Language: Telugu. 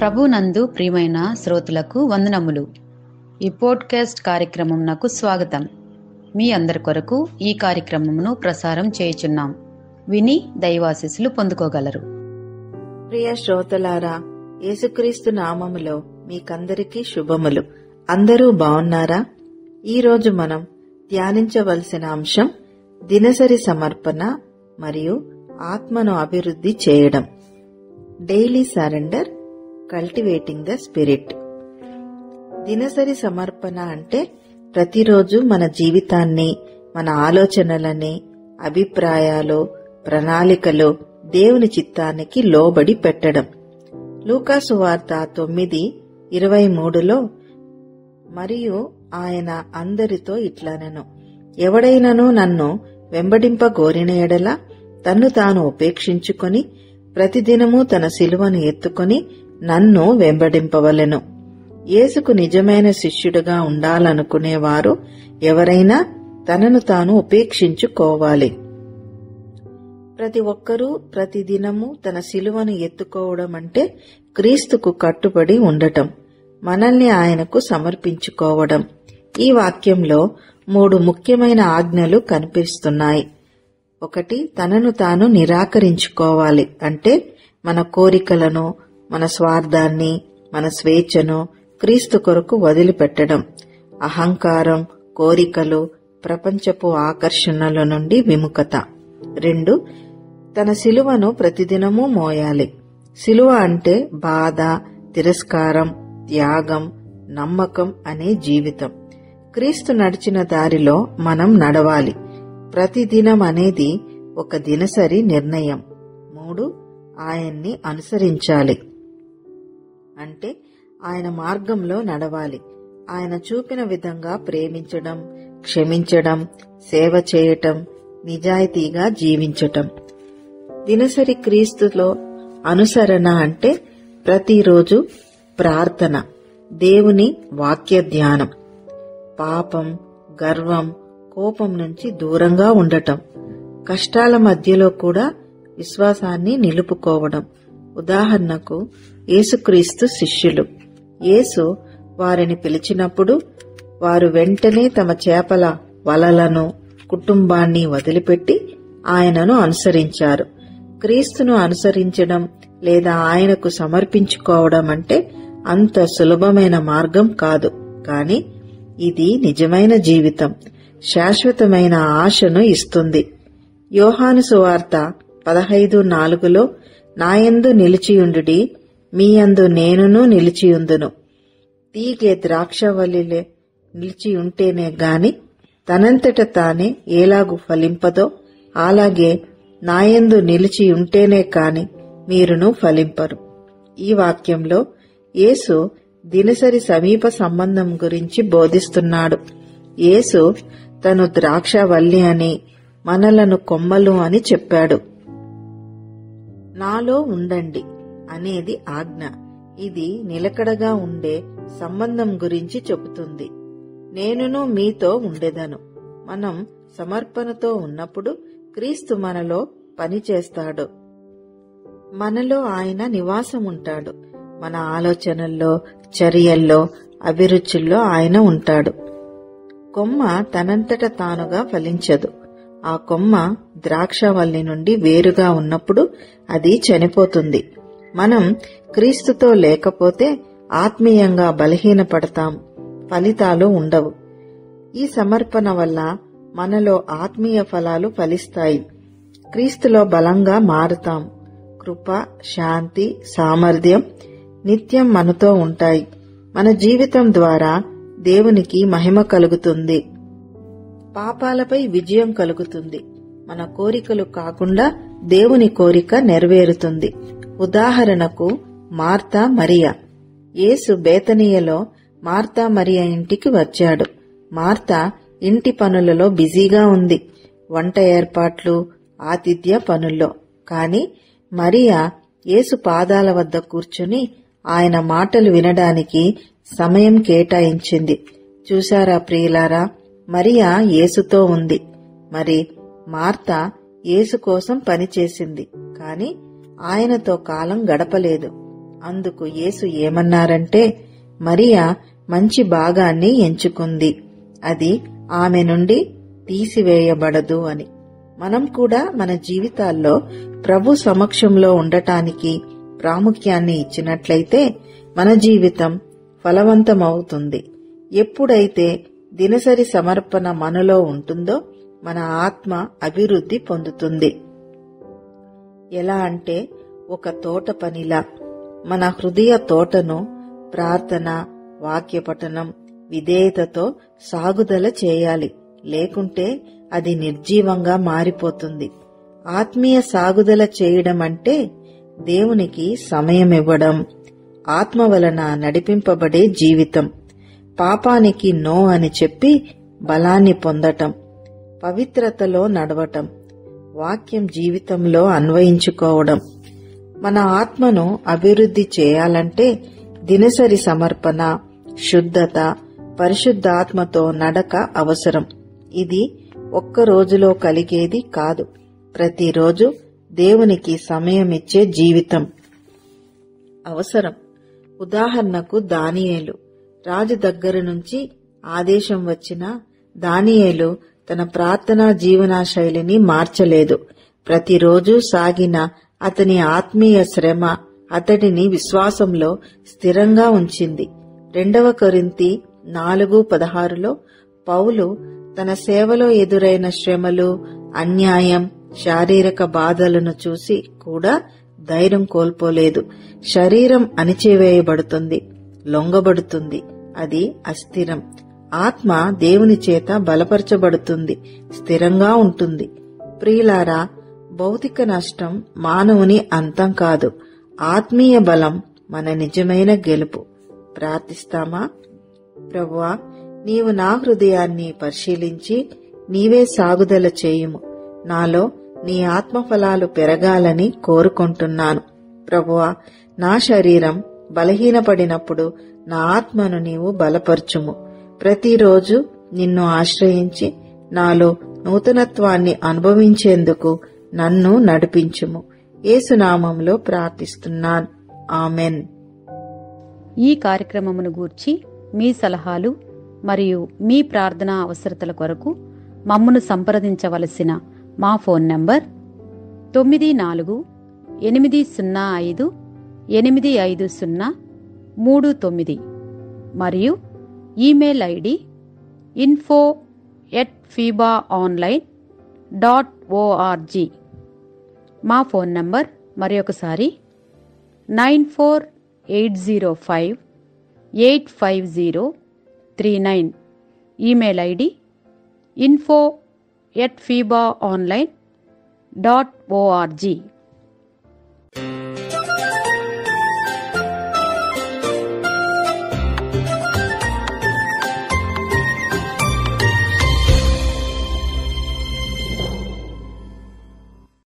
ప్రభునందు ప్రియమైన శ్రోతలకు వందనములు. ఈ పోడ్కాస్ట్ కార్యక్రమంనకు స్వాగతం. మీ అందరి కొరకు ఈ కార్యక్రమమును ప్రసారం చేయుచున్నాం. విని దైవాశీస్సులు పొందుకోగలరు. ప్రియ శ్రోతలారా, యేసుక్రీస్తు నామములో మీకందరికీ శుభములు. అందరూ బాగున్నారా? ఈరోజు మనం ధ్యానించవలసిన అంశం దినసరి సమర్పణ మరియు ఆత్మను అభివృద్ధి చేయడం. Daily surrender, cultivating the spirit. దినసరి సమర్పణ అంటే ప్రతిరోజు మన జీవితాన్ని, మన ఆలోచనలని, అభిప్రాయాలు, ప్రణాళికలు దేవుని చిత్తానికి లోబడి పెట్టడం. లూకా సువార్త 9:23లో మరియు ఆయన అందరితో ఇట్లనెను, ఎవడైనను నన్ను వెంబడింపగోరిన ఎడల తన్ను తాను ఉపేక్షించుకొని ప్రతిదినము తన సిలువను ఎత్తుకొని నన్ను వెంబడింపవలెను. యేసుకు నిజమైన శిష్యుడుగా ఉండాలనుకునేవారు ఎవరైనా తనను తాను ఉపేక్షించుకోవాలి. ప్రతి ఒక్కరూ ప్రతిదినము తన సిలువను ఎత్తుకోవడం అంటే క్రీస్తుకు కట్టుబడి ఉండటం, మనల్ని ఆయనకు సమర్పించుకోవడం. ఈ వాక్యంలో 3 ముఖ్యమైన ఆజ్ఞలు కనిపిస్తున్నాయి. ఒకటి, తనను తాను నిరాకరించుకోవాలి అంటే మన కోరికలను, మన స్వార్థాన్ని, మన స్వేచ్ఛను క్రీస్తు కొరకు వదిలిపెట్టడం. అహంకారం, కోరికలు, ప్రపంచపు ఆకర్షణల నుండి విముఖత. 2, తన సిలువను ప్రతిదినము మోయాలి. సిలువ అంటే బాధ, తిరస్కారం, త్యాగం, నమ్మకం అనే జీవితం. క్రీస్తు నడిచిన దారిలో మనం నడవాలి. ప్రతిదినం అనేది ఒక దినసరి నిర్ణయం. 3, ఆయన్ని అనుసరించాలి అంటే ఆయన మార్గంలో నడవాలి. ఆయన చూపిన విధంగా ప్రేమించడం, క్షమించడం, సేవ చేయటం, నిజాయితీగా జీవించటం. దినసరి క్రీస్తులో అనుసరణ అంటే ప్రతిరోజు ప్రార్థన, దేవుని వాక్య ధ్యానం, పాపం, గర్వం, కోపం నుంచి దూరంగా ఉండటం, కష్టాల మధ్యలో కూడా విశ్వాసాన్ని నిలుపుకోవడం. ఉదాహరణకు యేసుక్రీస్తు శిష్యులు. యేసు వారిని పిలిచినప్పుడు వారు వెంటనే తమ చేపల వలలను, కుటుంబాన్ని వదిలిపెట్టి ఆయనను అనుసరించారు. క్రీస్తును అనుసరించడం లేదా ఆయనకు సమర్పించుకోవడం అంటే అంత సులభమైన మార్గం కాదు. కాని ఇది నిజమైన జీవితం, శాశ్వతమైన ఆశను ఇస్తుంది. యోహాను సువార్త 15:4లో నాయందు నిలిచియుండుడి, మీయందు నేనును నిలిచియుందును. తీగె ద్రాక్షవల్లిలే నిలిచియుంటేనే గాని తనంతట తానే ఏలాగు ఫలింపదో అలాగే నాయందు నిలిచియుంటేనే కాని మీరును ఫలింపరు. ఈ వాక్యంలో యేసు దినసరి సమీప సంబంధం గురించి బోధిస్తున్నాడు. యేసు తను ద్రాక్షవల్లి అని, మనలను కొమ్మలు అని చెప్పాడు. నాలో ఉండండి అనేది ఆజ్ఞ. ఇది నిలకడగా ఉండే సంబంధం గురించి చెబుతుంది. నేనును మీతో ఉండెదను. మనం సమర్పణతో ఉన్నప్పుడు క్రీస్తు మనలో పనిచేస్తాడు. మనలో ఆయన నివాసం ఉంటాడు. మన ఆలోచనల్లో, చర్యల్లో, అభిరుచుల్లో ఆయన ఉంటాడు. కొమ్మ తనంతట తానుగా ఫలించదు. ఆ కొమ్మ ద్రాక్షవల్లి నుండి వేరుగా ఉన్నప్పుడు అది చనిపోతుంది. మనం క్రీస్తుతో లేకపోతే ఆత్మీయంగా బలహీనపడతాం, ఫలితాలు ఉండవు. ఈ సమర్పణ వల్ల మనలో ఆత్మీయ ఫలాలు ఫలిస్తాయి. క్రీస్తులో బలంగా మారుతాం. కృప, శాంతి, సామర్థ్యం నిత్యం మనతో ఉంటాయి. మన జీవితం ద్వారా దేవునికి మహిమ కలుగుతుంది. పాపాలపై విజయం కలుగుతుంది. మన కోరికలు కాకుండా దేవుని కోరిక నెరవేరుతుంది. ఉదాహరణకు మార్తా మరియా. యేసు బేతనీయలో మార్తా మరియా ఇంటికి వచ్చాడు. మార్తా ఇంటి పనులలో బిజీగా ఉంది, వంట ఏర్పాట్లు, ఆతిథ్య పనుల్లో. కాని మరియా యేసు పాదాల వద్ద కూర్చుని ఆయన మాటలు వినడానికి సమయం కేటాయించింది. చూశారా ప్రియులారా, మరియా యేసుతో ఉంది. మరి మార్తా యేసు కోసం పనిచేసింది, కాని ఆయనతో కాలం గడపలేదు. అందుకు యేసు ఏమన్నారంటే, మరియా మంచి భాగాన్ని ఎంచుకుంది, అది ఆమె నుండి తీసివేయబడదు అని. మనం కూడా మన జీవితాల్లో ప్రభు సమక్షంలో ఉండటానికి ప్రాముఖ్యాన్ని ఇచ్చినట్లయితే మన జీవితం ఫలవంతమవుతుంది. ఎప్పుడైతే దినసరి సమర్పణ మనలో ఉంటుందో మన ఆత్మ అభివృద్ధి పొందుతుంది. ఎలా అంటే ఒక తోట పనిలా మన హృదయ తోటను ప్రార్థన, వాక్యపఠనం, విధేయతతో సాగుదల చేయాలి. లేకుంటే అది నిర్జీవంగా మారిపోతుంది. ఆత్మీయ సాగుదల చేయడం అంటే దేవునికి సమయమివ్వడం, ఆత్మ వలన నడిపింపబడే జీవితం, పాపానికి నో అని చెప్పి బలాన్ని పొందటం, పవిత్రతలో నడవటం, వాక్యం జీవితంలో అన్వయించుకోవడం. మన ఆత్మను అభివృద్ధి చేయాలంటే దినసరి సమర్పణ, శుద్ధత, పరిశుద్ధాత్మతో నడక అవసరం. ఇది ఒక్క రోజులో కలిగేది కాదు. ప్రతిరోజు దేవునికి సమయమిచ్చే జీవితం అవసరం. ఉదాహరణకు దానియేలు రాజు దగ్గర నుంచి ఆదేశం వచ్చినా దానియేలు తన ప్రార్థనా జీవన శైలిని మార్చలేదు. ప్రతిరోజు సాగిన అతని ఆత్మీయ శ్రమ అతడిని విశ్వాసంలో స్థిరంగా ఉంచింది. 2 కొరింథీ 4:16లో పౌలు తన సేవలో ఎదురైన శ్రమలు, అన్యాయం, శారీరక బాధలను చూసి కూడా ధైర్యం కోల్పోలేదు. శరీరం అణిచివేయబడుతుంది, లొంగబడుతుంది, అది అస్థిరం. ఆత్మ దేవుని చేత బలపరచబడుతుంది, స్థిరంగా ఉంటుంది. ప్రియులారా, భౌతిక నష్టం మానవుని అంతం కాదు. ఆత్మీయ బలం మన నిజమైన గెలుపు. ప్రార్థిస్తామా? ప్రభువా, నీవు నా హృదయాన్ని పరిశీలించి నీవే సాగుదల చేయుము. నాలో నీ ఆత్మఫలాలు పెరగాలని కోరుకుంటున్నాను. ప్రభువా, నా శరీరం బలహీనపడినప్పుడు నా ఆత్మను నీవు బలపరచుము. ప్రతిరోజు నిన్ను ఆశ్రయించి నాలో నూతనత్వాన్ని అనుభవించేందుకు నన్ను నడిపించుము. యేసునామంలో ప్రార్థిస్తున్నాను. ఆమెన్. ఈ కార్యక్రమమును గూర్చి మీ సలహాలు మరియు మీ ప్రార్థనా అవసరతల కొరకు మమ్మను సంప్రదించవలసిన మా ఫోన్ నంబర్ 9480585039 మరియు ఈమెయిల్ ఐడి info@fibaonline.org. మా ఫోన్ నంబర్ మరొకసారి 9480585039. Email ID info@fibaonline.org.